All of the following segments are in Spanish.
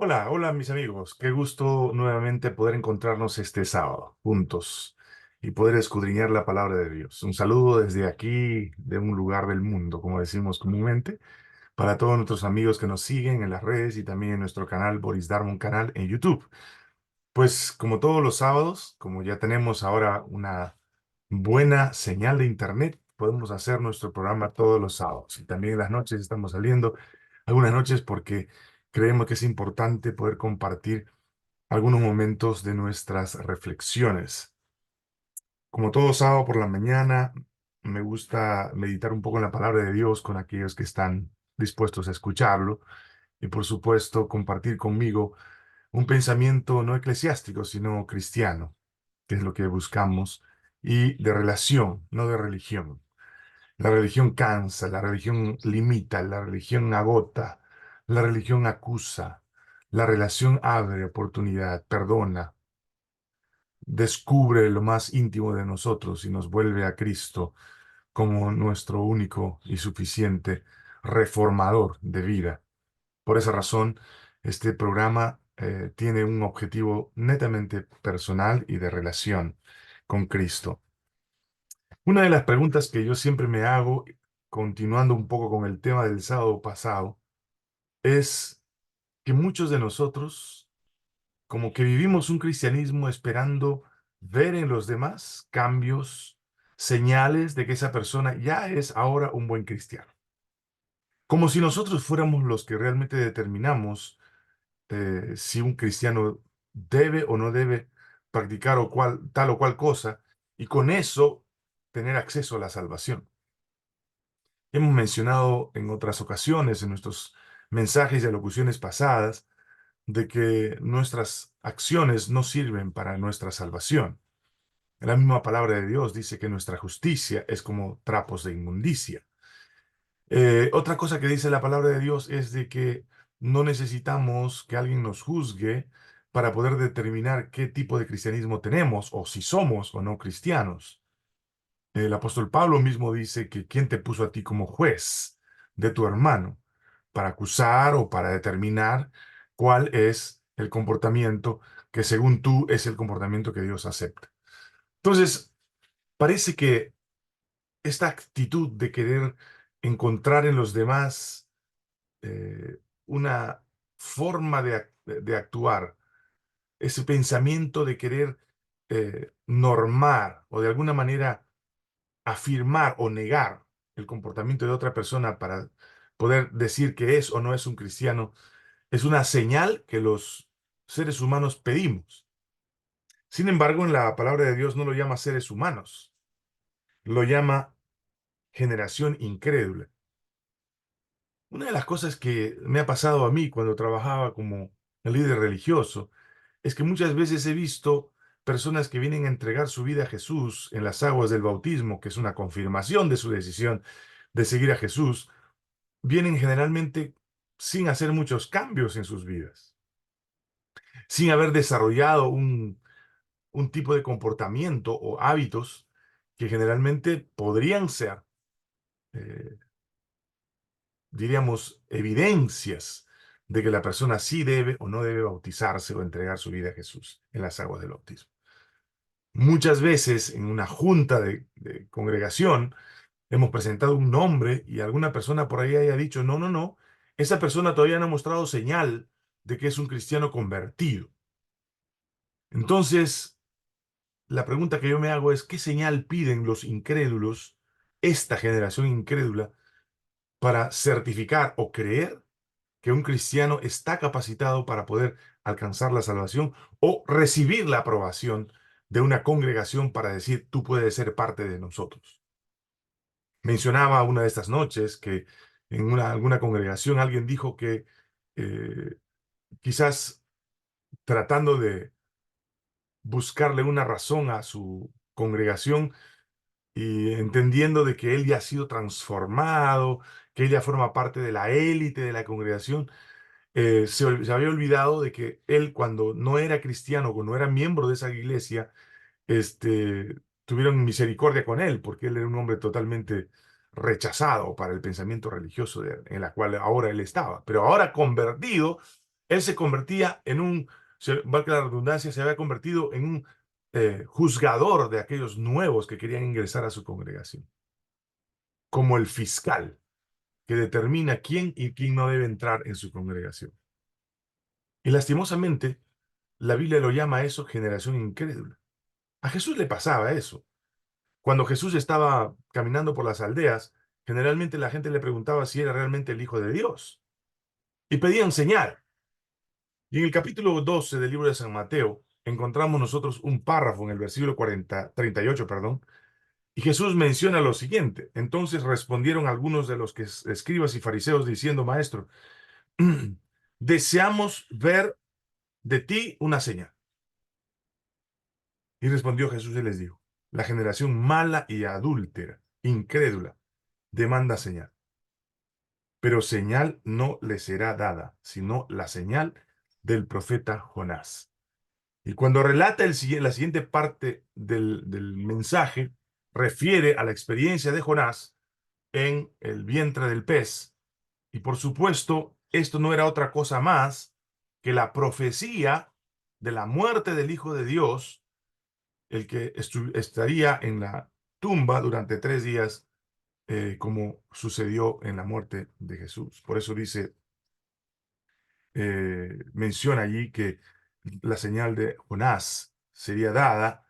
Hola, hola mis amigos. Qué gusto nuevamente poder encontrarnos este sábado juntos y poder escudriñar la palabra de Dios. Un saludo desde aquí, de un lugar del mundo, como decimos comúnmente, para todos nuestros amigos que nos siguen en las redes y también en nuestro canal Boris Darmon canal en YouTube. Pues como todos los sábados, como ya tenemos ahora una buena señal de internet, podemos hacer nuestro programa todos los sábados. Y también en las noches estamos saliendo, algunas noches porque creemos que es importante poder compartir algunos momentos de nuestras reflexiones. Como todo sábado por la mañana, me gusta meditar un poco en la palabra de Dios con aquellos que están dispuestos a escucharlo y por supuesto compartir conmigo un pensamiento no eclesiástico, sino cristiano, que es lo que buscamos, y de relación, no de religión. La religión cansa, la religión limita, la religión agota, la religión acusa, la relación abre oportunidad, perdona, descubre lo más íntimo de nosotros y nos vuelve a Cristo como nuestro único y suficiente reformador de vida. Por esa razón, este programa tiene un objetivo netamente personal y de relación con Cristo. Una de las preguntas que yo siempre me hago, continuando un poco con el tema del sábado pasado, es que muchos de nosotros como que vivimos un cristianismo esperando ver en los demás cambios, señales de que esa persona ya es ahora un buen cristiano. Como si nosotros fuéramos los que realmente determinamos si un cristiano debe o no debe practicar tal o cual cosa y con eso tener acceso a la salvación. Hemos mencionado en otras ocasiones, en nuestros mensajes y alocuciones pasadas, de que nuestras acciones no sirven para nuestra salvación. La misma palabra de Dios dice que nuestra justicia es como trapos de inmundicia. Otra cosa que dice la palabra de Dios es de que no necesitamos que alguien nos juzgue para poder determinar qué tipo de cristianismo tenemos o si somos o no cristianos. El apóstol Pablo mismo dice que ¿quién te puso a ti como juez de tu hermano para acusar o para determinar cuál es el comportamiento que según tú es el comportamiento que Dios acepta? Entonces, parece que esta actitud de querer encontrar en los demás una forma de actuar, ese pensamiento de querer normar o de alguna manera afirmar o negar el comportamiento de otra persona para poder decir que es o no es un cristiano, es una señal que los seres humanos pedimos. Sin embargo, en la palabra de Dios no lo llama seres humanos, lo llama generación incrédula. Una de las cosas que me ha pasado a mí cuando trabajaba como líder religioso es que muchas veces he visto personas que vienen a entregar su vida a Jesús en las aguas del bautismo, que es una confirmación de su decisión de seguir a Jesús, vienen generalmente sin hacer muchos cambios en sus vidas, sin haber desarrollado un tipo de comportamiento o hábitos que generalmente podrían ser, eh, diríamos, evidencias de que la persona sí debe o no debe bautizarse o entregar su vida a Jesús en las aguas del bautismo. Muchas veces en una junta de congregación hemos presentado un nombre y alguna persona por ahí haya dicho, no, no, no, esa persona todavía no ha mostrado señal de que es un cristiano convertido. Entonces, la pregunta que yo me hago es, ¿qué señal piden los incrédulos, esta generación incrédula, para certificar o creer que un cristiano está capacitado para poder alcanzar la salvación o recibir la aprobación de una congregación para decir, tú puedes ser parte de nosotros? Mencionaba una de estas noches que en alguna congregación alguien dijo que eh, quizás tratando de buscarle una razón a su congregación y entendiendo de que él ya ha sido transformado, que él ya forma parte de la élite de la congregación, se había olvidado de que él cuando no era cristiano, cuando no era miembro de esa iglesia, tuvieron misericordia con él, porque él era un hombre totalmente rechazado para el pensamiento religioso en la cual ahora él estaba. Pero ahora convertido, Él se convertía en un, valga la redundancia, se había convertido en un juzgador de aquellos nuevos que querían ingresar a su congregación, como el fiscal que determina quién y quién no debe entrar en su congregación. Y lastimosamente, la Biblia lo llama a eso generación incrédula. A Jesús le pasaba eso. Cuando Jesús estaba caminando por las aldeas, generalmente la gente le preguntaba si era realmente el Hijo de Dios y pedían señal. Y en el capítulo 12 del libro de San Mateo encontramos nosotros un párrafo en el versículo 38, perdón, y Jesús menciona lo siguiente. Entonces respondieron algunos de los escribas y fariseos diciendo, Maestro, deseamos ver de ti una señal. Y respondió Jesús y les dijo, la generación mala y adúltera, incrédula, demanda señal, pero señal no le será dada, sino la señal del profeta Jonás. Y cuando relata la siguiente parte del mensaje, refiere a la experiencia de Jonás en el vientre del pez. Y por supuesto, esto no era otra cosa más que la profecía de la muerte del Hijo de Dios, el que estaría en la tumba durante 3 días, como sucedió en la muerte de Jesús. Por eso dice, menciona allí que la señal de Jonás sería dada.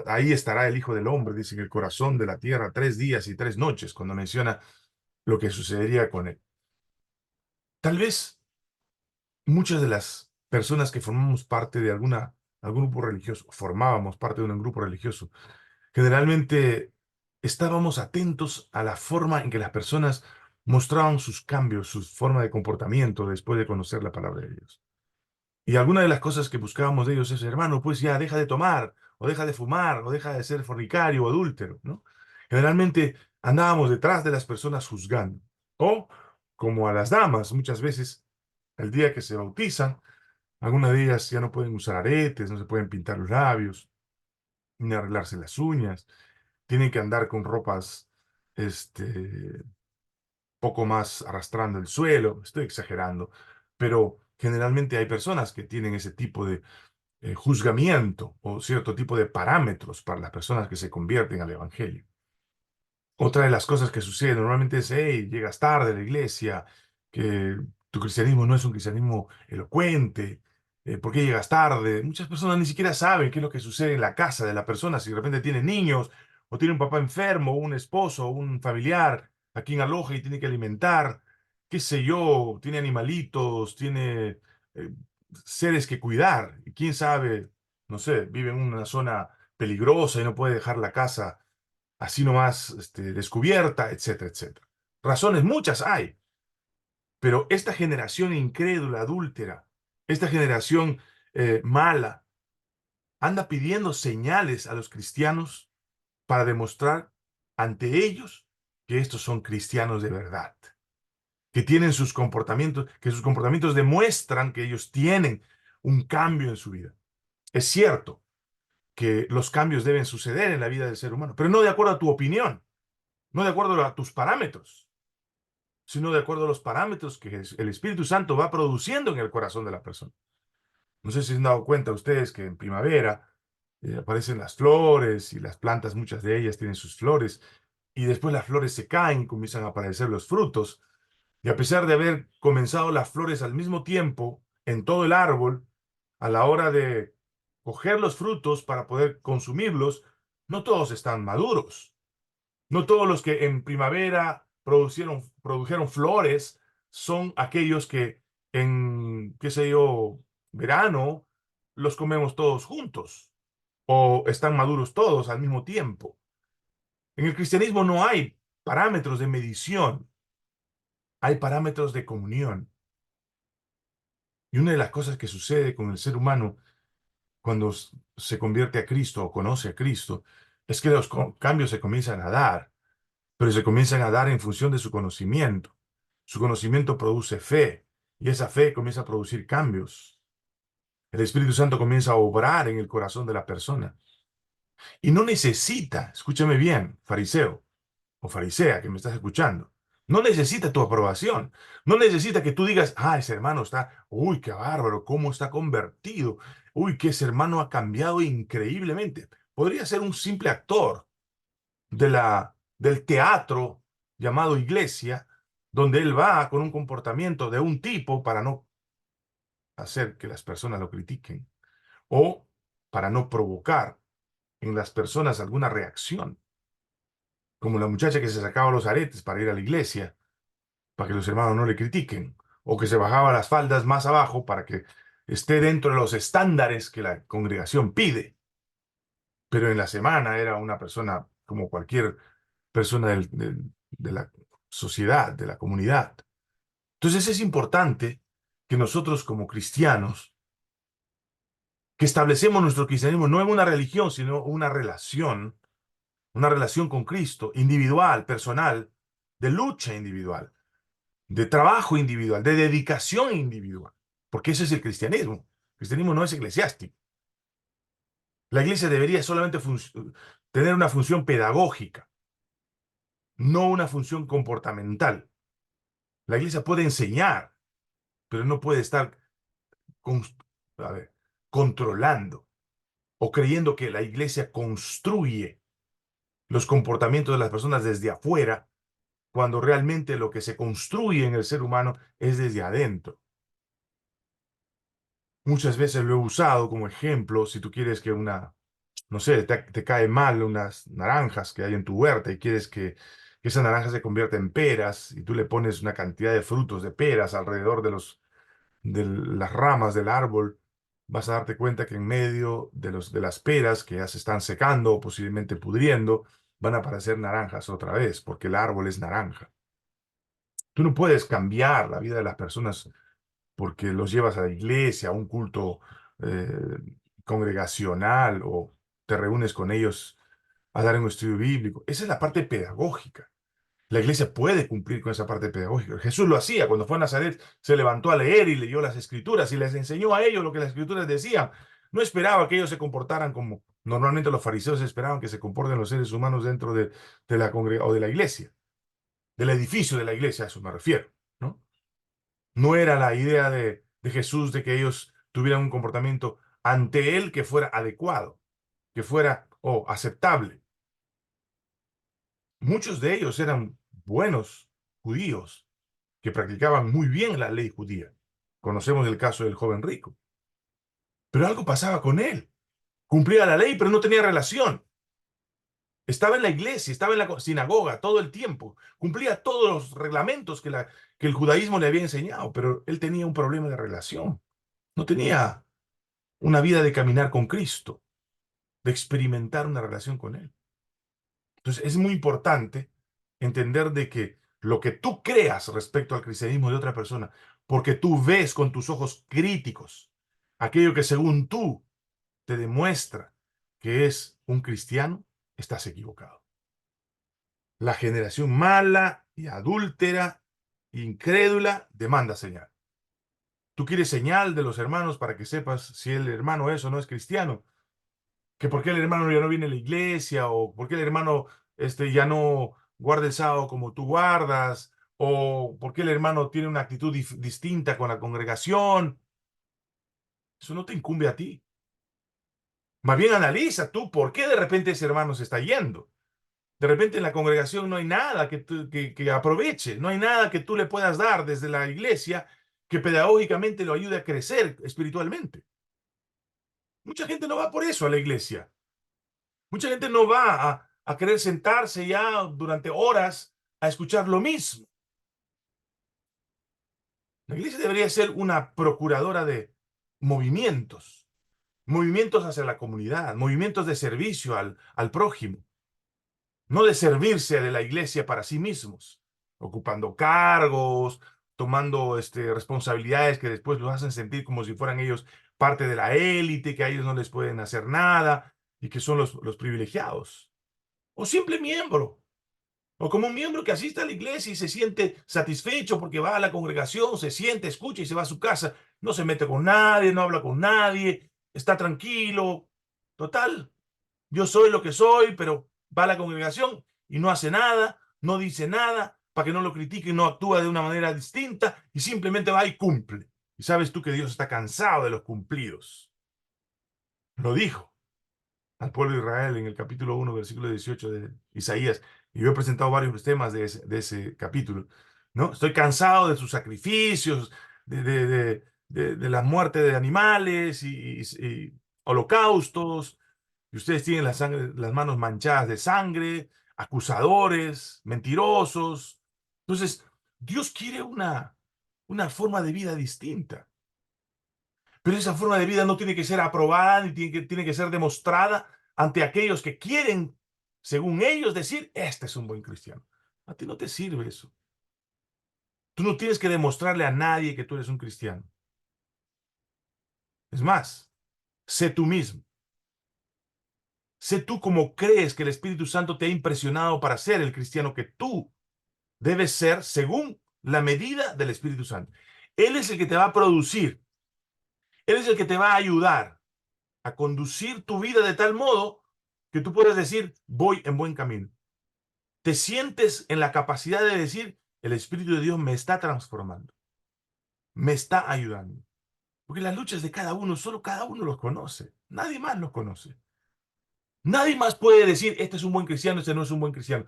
Ahí estará el Hijo del Hombre, dice, en el corazón de la tierra 3 días y 3 noches, cuando menciona lo que sucedería con él. Tal vez muchas de las personas que formamos parte de algún grupo religioso, formábamos parte de un grupo religioso, generalmente estábamos atentos a la forma en que las personas mostraban sus cambios, su forma de comportamiento después de conocer la palabra de Dios. Y alguna de las cosas que buscábamos de ellos es, hermano, pues ya deja de tomar, o deja de fumar, o deja de ser fornicario o adúltero, ¿no? Generalmente andábamos detrás de las personas juzgando. O, como a las damas, muchas veces, el día que se bautizan, algunas de ellas ya no pueden usar aretes, no se pueden pintar los labios, ni arreglarse las uñas, tienen que andar con ropas, poco más arrastrando el suelo, estoy exagerando, pero generalmente hay personas que tienen ese tipo de juzgamiento o cierto tipo de parámetros para las personas que se convierten al Evangelio. Otra de las cosas que sucede normalmente es, hey, llegas tarde a la iglesia, que tu cristianismo no es un cristianismo elocuente, ¿por qué llegas tarde? Muchas personas ni siquiera saben qué es lo que sucede en la casa de la persona, si de repente tiene niños, o tiene un papá enfermo, o un esposo, o un familiar a quien aloja y tiene que alimentar, qué sé yo, tiene animalitos, tiene eh, seres que cuidar, y quién sabe, no sé, vive en una zona peligrosa y no puede dejar la casa así nomás descubierta, etcétera, etcétera. Razones muchas hay, pero esta generación incrédula, adúltera, esta generación mala, anda pidiendo señales a los cristianos para demostrar ante ellos que estos son cristianos de verdad, que tienen sus comportamientos, que sus comportamientos demuestran que ellos tienen un cambio en su vida. Es cierto que los cambios deben suceder en la vida del ser humano, pero no de acuerdo a tu opinión, no de acuerdo a tus parámetros, sino de acuerdo a los parámetros que el Espíritu Santo va produciendo en el corazón de la persona. No sé si se han dado cuenta ustedes que en primavera aparecen las flores y las plantas, muchas de ellas tienen sus flores, y después las flores se caen y comienzan a aparecer los frutos. Y a pesar de haber comenzado las flores al mismo tiempo en todo el árbol, a la hora de coger los frutos para poder consumirlos, no todos están maduros. No todos los que en primavera produjeron flores son aquellos que en, qué sé yo, verano los comemos todos juntos o están maduros todos al mismo tiempo. En el cristianismo no hay parámetros de medición, hay parámetros de comunión. Y una de las cosas que sucede con el ser humano cuando se convierte a Cristo o conoce a Cristo es que los cambios se comienzan a dar, pero se comienzan a dar en función de su conocimiento. Su conocimiento produce fe y esa fe comienza a producir cambios. El Espíritu Santo comienza a obrar en el corazón de la persona. Y no necesita, escúchame bien, fariseo o farisea que me estás escuchando, No necesita tu aprobación. No necesita que tú digas, ah, ese hermano está, uy, qué bárbaro, cómo está convertido. Uy, que ese hermano ha cambiado increíblemente. Podría ser un simple actor del teatro llamado iglesia, donde él va con un comportamiento de un tipo para no hacer que las personas lo critiquen o para no provocar en las personas alguna reacción, como la muchacha que se sacaba los aretes para ir a la iglesia, para que los hermanos no le critiquen, o que se bajaba las faldas más abajo para que esté dentro de los estándares que la congregación pide, pero en la semana era una persona como cualquier persona de la sociedad, de la comunidad. Entonces es importante que nosotros como cristianos, que establecemos nuestro cristianismo no en una religión, sino una relación con Cristo, individual, personal, de lucha individual, de trabajo individual, de dedicación individual, porque ese es el cristianismo. El cristianismo no es eclesiástico. La iglesia debería solamente tener una función pedagógica, no una función comportamental. La iglesia puede enseñar, pero no puede estar con, a ver, controlando o creyendo que la iglesia construye los comportamientos de las personas desde afuera, cuando realmente lo que se construye en el ser humano es desde adentro. Muchas veces lo he usado como ejemplo, si tú quieres que no sé, te cae mal unas naranjas que hay en tu huerta y quieres que esa naranja se convierta en peras y tú le pones una cantidad de frutos de peras alrededor de las ramas del árbol, vas a darte cuenta que en medio de las peras que ya se están secando o posiblemente pudriendo, van a aparecer naranjas otra vez, porque el árbol es naranja. Tú no puedes cambiar la vida de las personas porque los llevas a la iglesia, a un culto congregacional o te reúnes con ellos a dar un estudio bíblico. Esa es la parte pedagógica. La iglesia puede cumplir con esa parte pedagógica. Jesús lo hacía. Cuando fue a Nazaret, se levantó a leer y leyó las escrituras y les enseñó a ellos lo que las escrituras decían. No esperaba que ellos se comportaran como normalmente los fariseos esperaban que se comporten los seres humanos dentro de la congregación o de la iglesia, del edificio de la iglesia, a eso me refiero, ¿no? No era la idea de Jesús de que ellos tuvieran un comportamiento ante él que fuera adecuado, que fuera aceptable. Muchos de ellos eran buenos judíos que practicaban muy bien la ley judía. Conocemos el caso del joven rico. Pero algo pasaba con él. Cumplía la ley, pero no tenía relación. Estaba en la iglesia, estaba en la sinagoga todo el tiempo. Cumplía todos los reglamentos que el judaísmo le había enseñado, pero él tenía un problema de relación. No tenía una vida de caminar con Cristo, de experimentar una relación con Él. Entonces es muy importante entender de que lo que tú creas respecto al cristianismo de otra persona, porque tú ves con tus ojos críticos aquello que según tú te demuestra que es un cristiano, estás equivocado. La generación mala y adúltera, incrédula, demanda señal. Tú quieres señal de los hermanos para que sepas si el hermano es o no es cristiano. Que por qué el hermano ya no viene a la iglesia, o por qué el hermano ya no guarda el sábado como tú guardas, o por qué el hermano tiene una actitud distinta con la congregación. Eso no te incumbe a ti. Más bien analiza tú por qué de repente ese hermano se está yendo. De repente en la congregación no hay nada que aproveche, no hay nada que tú le puedas dar desde la iglesia que pedagógicamente lo ayude a crecer espiritualmente. Mucha gente no va por eso a la iglesia. Mucha gente no va a querer sentarse ya durante horas a escuchar lo mismo. La iglesia debería ser una procuradora de movimientos, movimientos hacia la comunidad, movimientos de servicio al prójimo, no de servirse de la iglesia para sí mismos, ocupando cargos, tomando responsabilidades que después los hacen sentir como si fueran ellos parte de la élite, que a ellos no les pueden hacer nada y que son los privilegiados. O simple miembro. O como un miembro que asiste a la iglesia y se siente satisfecho porque va a la congregación, se siente, escucha y se va a su casa. No se mete con nadie, no habla con nadie, está tranquilo. Total, yo soy lo que soy, pero va a la congregación y no hace nada, no dice nada, para que no lo critiquen, no actúa de una manera distinta y simplemente va y cumple. Y sabes tú que Dios está cansado de los cumplidos. Lo dijo al pueblo de Israel en el capítulo 1, versículo 18 de Isaías. Y yo he presentado varios temas de ese capítulo, ¿no? Estoy cansado de sus sacrificios, de la muerte de animales y holocaustos. Y ustedes tienen la sangre, las manos manchadas de sangre, acusadores, mentirosos. Entonces, Dios quiere una forma de vida distinta. Pero esa forma de vida no tiene que ser aprobada ni tiene que ser demostrada ante aquellos que quieren, según ellos, decir, este es un buen cristiano. A ti no te sirve eso. Tú no tienes que demostrarle a nadie que tú eres un cristiano. Es más, sé tú mismo. Sé tú como crees que el Espíritu Santo te ha impresionado para ser el cristiano que tú debes ser según la medida del Espíritu Santo. Él es el que te va a producir. Él es el que te va a ayudar a conducir tu vida de tal modo que tú puedas decir, voy en buen camino. Te sientes en la capacidad de decir, el Espíritu de Dios me está transformando, me está ayudando. Porque las luchas de cada uno, solo cada uno los conoce. Nadie más los conoce. Nadie más puede decir, este es un buen cristiano, este no es un buen cristiano.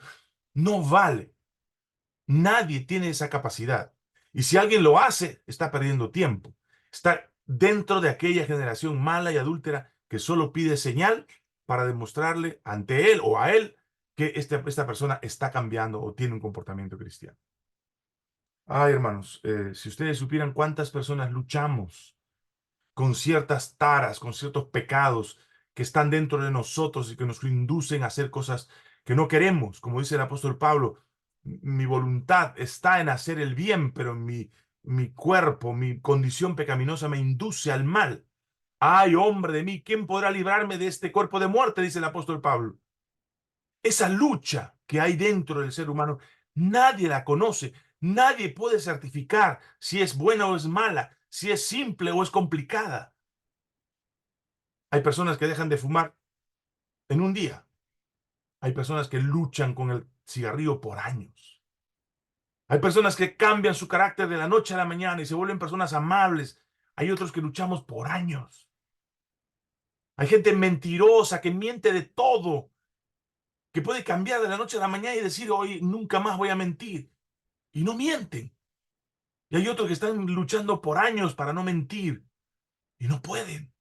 No vale. Nadie tiene esa capacidad. Y si alguien lo hace, está perdiendo tiempo. Está dentro de aquella generación mala y adúltera que solo pide señal para demostrarle ante él o a él que esta persona está cambiando o tiene un comportamiento cristiano. Ay, hermanos, si ustedes supieran cuántas personas luchamos con ciertas taras, con ciertos pecados que están dentro de nosotros y que nos inducen a hacer cosas que no queremos. Como dice el apóstol Pablo, mi voluntad está en hacer el bien, pero mi cuerpo, mi condición pecaminosa me induce al mal. Ay, hombre de mí, ¿quién podrá librarme de este cuerpo de muerte? Dice el apóstol Pablo. Esa lucha que hay dentro del ser humano, nadie la conoce. Nadie puede certificar si es buena o es mala, si es simple o es complicada. Hay personas que dejan de fumar en un día. Hay personas que luchan con el cigarrillo por años. Hay personas que cambian su carácter de la noche a la mañana y se vuelven personas amables. Hay otros que luchamos por años. Hay gente mentirosa que miente de todo, que puede cambiar de la noche a la mañana y decir, hoy nunca más voy a mentir. Y no mienten. Y hay otros que están luchando por años para no mentir y no pueden.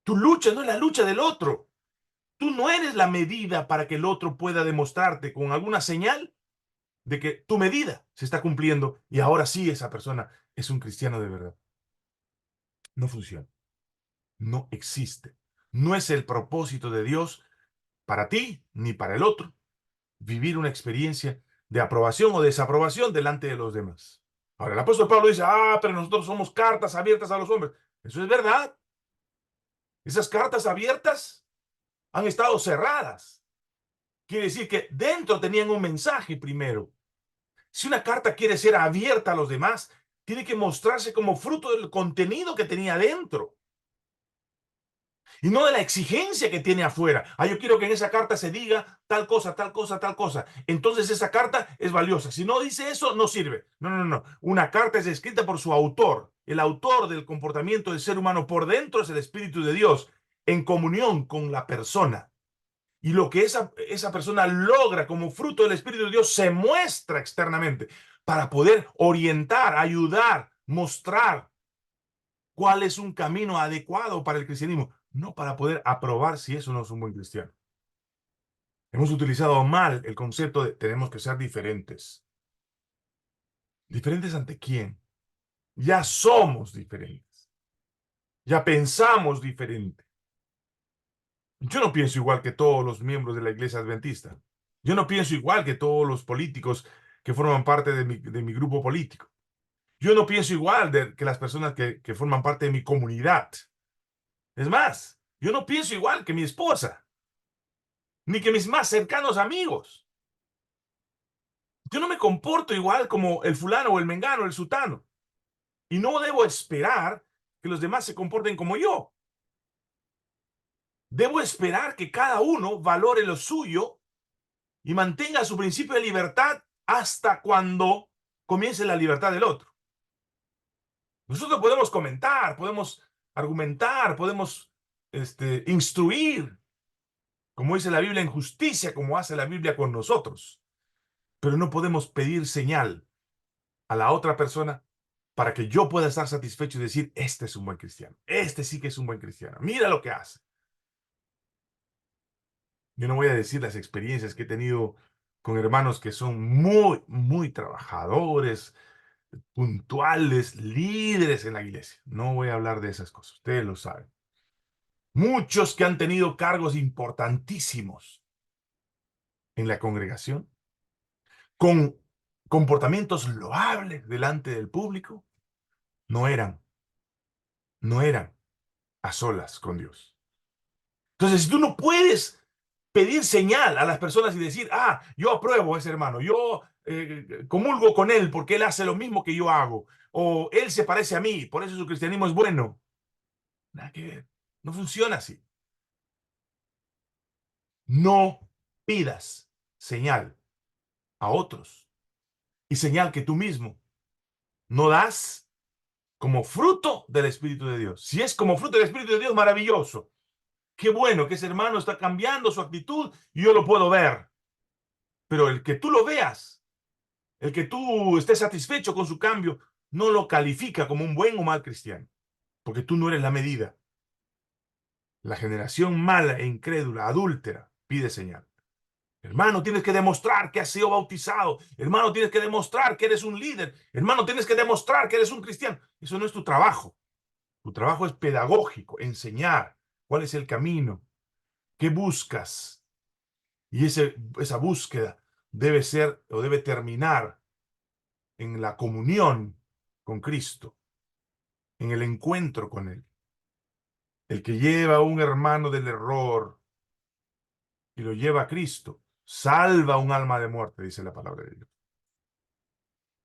Tu lucha no es la lucha del otro. Tú no eres la medida para que el otro pueda demostrarte con alguna señal de que tu medida se está cumpliendo y ahora sí esa persona es un cristiano de verdad. No funciona. No existe. No es el propósito de Dios para ti ni para el otro vivir una experiencia de aprobación o desaprobación delante de los demás. Ahora, el apóstol Pablo dice, pero nosotros somos cartas abiertas a los hombres. Eso es verdad. Esas cartas abiertas han estado cerradas. Quiere decir que dentro tenían un mensaje primero. Si una carta quiere ser abierta a los demás, tiene que mostrarse como fruto del contenido que tenía dentro. Y no de la exigencia que tiene afuera. Yo quiero que en esa carta se diga tal cosa, tal cosa, tal cosa. Entonces esa carta es valiosa. Si no dice eso, no sirve. No, no, no. Una carta es escrita por su autor. El autor del comportamiento del ser humano por dentro es el Espíritu de Dios, en comunión con la persona. Y lo que esa persona logra como fruto del Espíritu de Dios se muestra externamente para poder orientar, ayudar, mostrar cuál es un camino adecuado para el cristianismo, no para poder aprobar si eso no es un buen cristiano. Hemos utilizado mal el concepto de tenemos que ser diferentes. ¿Diferentes ante quién? Ya somos diferentes. Ya pensamos diferente. Yo no pienso igual que todos los miembros de la iglesia adventista. Yo no pienso igual que todos los políticos que forman parte de mi grupo político. Yo no pienso igual que las personas que forman parte de mi comunidad. Es más, yo no pienso igual que mi esposa, ni que mis más cercanos amigos. Yo no me comporto igual como el fulano o el mengano o el sutano. Y no debo esperar que los demás se comporten como yo. Debo esperar que cada uno valore lo suyo y mantenga su principio de libertad hasta cuando comience la libertad del otro. Nosotros podemos comentar, podemos argumentar, podemos instruir, como dice la Biblia, en justicia, como hace la Biblia con nosotros. Pero no podemos pedir señal a la otra persona para que yo pueda estar satisfecho y decir, este es un buen cristiano, este sí que es un buen cristiano, mira lo que hace. Yo no voy a decir las experiencias que he tenido con hermanos que son muy, muy trabajadores, puntuales, líderes en la iglesia. No voy a hablar de esas cosas, ustedes lo saben. Muchos que han tenido cargos importantísimos en la congregación, con comportamientos loables delante del público, no eran, no eran a solas con Dios. Entonces, si tú no puedes pedir señal a las personas y decir, yo apruebo a ese hermano, yo comulgo con él porque él hace lo mismo que yo hago, o él se parece a mí, por eso su cristianismo es bueno. Nada que ver, no funciona así. No pidas señal a otros y señal que tú mismo no das como fruto del Espíritu de Dios. Si es como fruto del Espíritu de Dios, maravilloso. Qué bueno que ese hermano está cambiando su actitud y yo lo puedo ver. Pero el que tú lo veas, el que tú estés satisfecho con su cambio, no lo califica como un buen o mal cristiano, porque tú no eres la medida. La generación mala e incrédula, adúltera, pide señal. Hermano, tienes que demostrar que has sido bautizado. Hermano, tienes que demostrar que eres un líder. Hermano, tienes que demostrar que eres un cristiano. Eso no es tu trabajo. Tu trabajo es pedagógico, enseñar cuál es el camino, qué buscas. Y esa búsqueda debe ser o debe terminar en la comunión con Cristo, en el encuentro con Él. El que lleva a un hermano del error y lo lleva a Cristo, salva un alma de muerte, dice la palabra de Dios.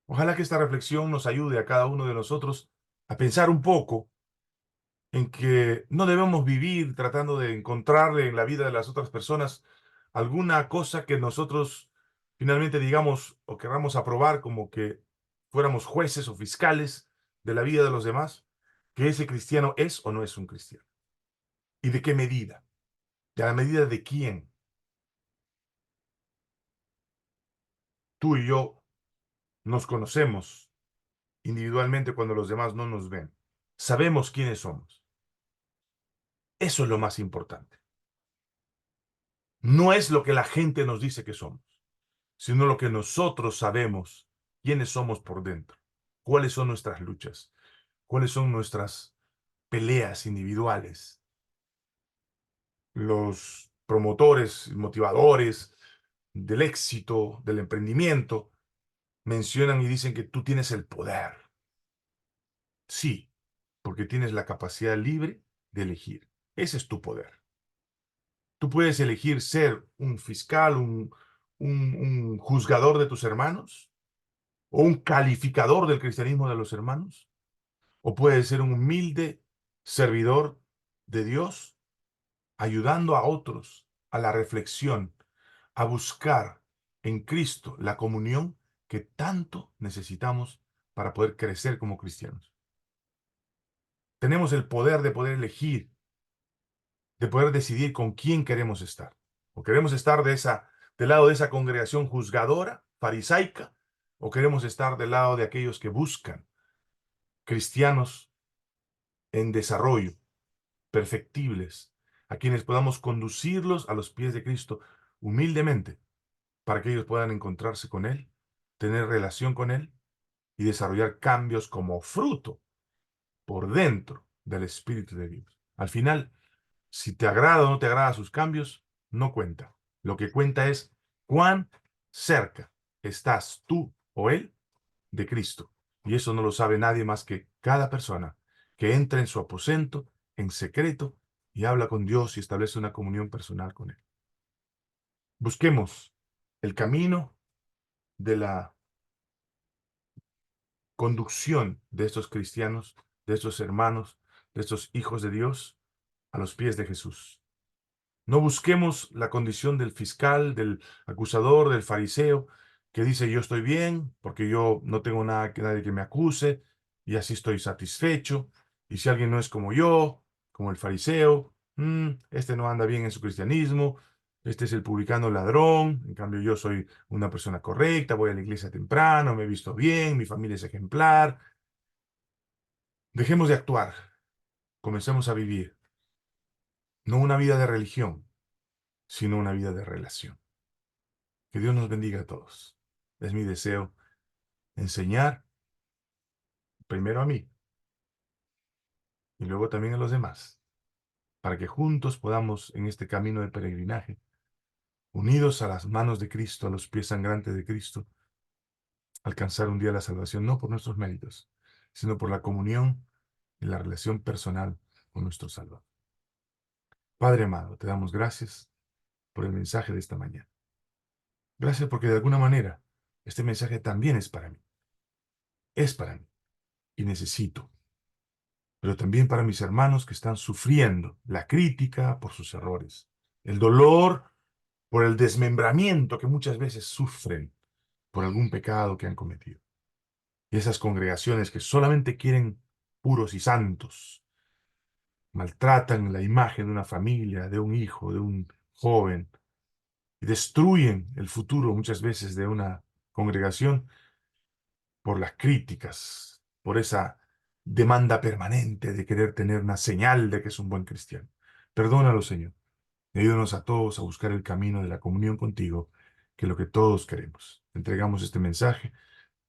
Ojalá que esta reflexión nos ayude a cada uno de nosotros a pensar un poco en que no debemos vivir tratando de encontrarle en la vida de las otras personas alguna cosa que nosotros finalmente digamos o queramos aprobar como que fuéramos jueces o fiscales de la vida de los demás, que ese cristiano es o no es un cristiano. ¿Y de qué medida? ¿De la medida de quién? Tú y yo nos conocemos individualmente cuando los demás no nos ven. Sabemos quiénes somos. Eso es lo más importante. No es lo que la gente nos dice que somos, sino lo que nosotros sabemos, quiénes somos por dentro, cuáles son nuestras luchas, cuáles son nuestras peleas individuales. Los promotores, motivadores del éxito, del emprendimiento, mencionan y dicen que tú tienes el poder. Sí, porque tienes la capacidad libre de elegir. Ese es tu poder. Tú puedes elegir ser un fiscal, un juzgador de tus hermanos, o un calificador del cristianismo de los hermanos, o puedes ser un humilde servidor de Dios, ayudando a otros a la reflexión, a buscar en Cristo la comunión que tanto necesitamos para poder crecer como cristianos. Tenemos el poder de poder elegir, de poder decidir con quién queremos estar. O queremos estar del lado de esa congregación juzgadora, farisaica, o queremos estar del lado de aquellos que buscan cristianos en desarrollo, perfectibles, a quienes podamos conducirlos a los pies de Cristo humildemente, para que ellos puedan encontrarse con Él, tener relación con Él y desarrollar cambios como fruto por dentro del Espíritu de Dios. Al final, si te agrada o no te agrada sus cambios, no cuenta. Lo que cuenta es cuán cerca estás tú o él de Cristo. Y eso no lo sabe nadie más que cada persona que entra en su aposento en secreto y habla con Dios y establece una comunión personal con Él. Busquemos el camino de la conducción de estos cristianos, de estos hermanos, de estos hijos de Dios a los pies de Jesús. No busquemos la condición del fiscal, del acusador, del fariseo, que dice yo estoy bien porque yo no tengo nada que nadie que me acuse y así estoy satisfecho. Y si alguien no es como yo, como el fariseo, este no anda bien en su cristianismo, este es el publicano ladrón, en cambio yo soy una persona correcta, voy a la iglesia temprano, me he visto bien, mi familia es ejemplar. Dejemos de actuar, comencemos a vivir, no una vida de religión, sino una vida de relación. Que Dios nos bendiga a todos. Es mi deseo enseñar primero a mí y luego también a los demás, para que juntos podamos en este camino de peregrinaje, unidos a las manos de Cristo, a los pies sangrantes de Cristo, alcanzar un día la salvación, no por nuestros méritos, sino por la comunión y la relación personal con nuestro Salvador. Padre amado, te damos gracias por el mensaje de esta mañana. Gracias porque de alguna manera este mensaje también es para mí y necesito, pero también para mis hermanos que están sufriendo la crítica por sus errores, el dolor por el desmembramiento que muchas veces sufren por algún pecado que han cometido. Y esas congregaciones que solamente quieren puros y santos, maltratan la imagen de una familia, de un hijo, de un joven, y destruyen el futuro muchas veces de una congregación por las críticas, por esa demanda permanente de querer tener una señal de que es un buen cristiano. Perdónalo, Señor. Y ayúdanos a todos a buscar el camino de la comunión contigo, que es lo que todos queremos. Entregamos este mensaje,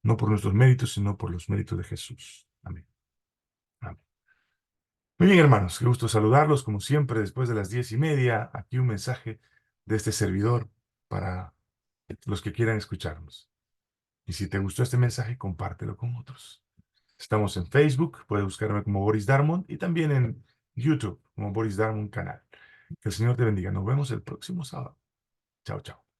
no por nuestros méritos, sino por los méritos de Jesús. Amén. Amén. Muy bien, hermanos, qué gusto saludarlos, como siempre, después de las 10:30. Aquí un mensaje de este servidor para los que quieran escucharnos. Y si te gustó este mensaje, compártelo con otros. Estamos en Facebook, puedes buscarme como Boris Darmon y también en YouTube como Boris Darmon Canal. Que el Señor te bendiga. Nos vemos el próximo sábado. Chao, chao.